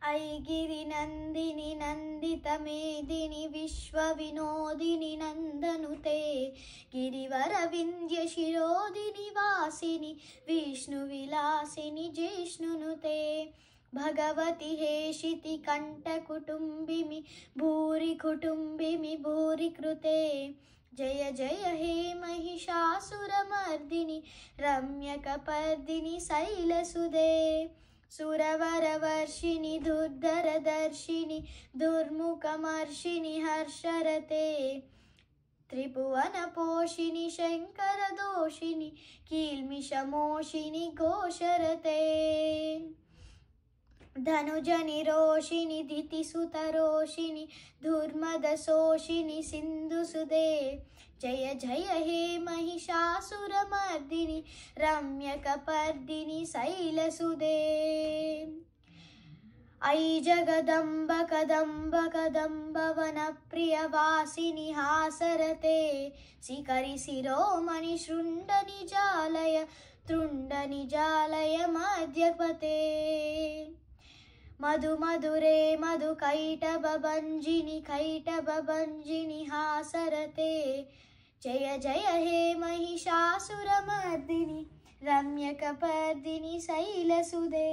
ऐगिरिनन्दिनि नन्दितमेदिनि विश्वविनोदिनि नन्दनुते गिरिवरविन्द्यशिरोदिनि वासिनि विष्णुविलासिनि जिष्णुनुते भगवति हेशिति कण्ठकुटुम्बिनि भूरि कुटुम्बिनि भूरि कृते जय जय हे महिषासुरमर्दिनि रम्यकपर्दिनि शैलसुदे सुरवरवर्षिणि दुर्धरदर्शिनि दुर्मुखमर्षिणि हर्षरते त्रिभुवनपोषिणि शङ्करदोषिणि कील्मिषमोषिणि घोषरते धनुजनिरोषिणि दितिसुतरोषिणि दुर्मदशोषिणि सिन्धुसुदे जय जय हे महिषासुरमर्दिनि रम्यकपर्दिनि शैलसुदे ऐ जगदम्ब कदम्ब कदम्ब वनप्रियवासिनि हासरते शिखरि शिरोमणि शृण्डनिजालय तृण्डनिजालय मध्यपते मधुमधुरे मधुकैटभभञ्जिनि कैटभभञ्जिनि हासरते जय जय हे महिषासुरमर्दिनि रम्यकपर्दिनि शैलसुदे।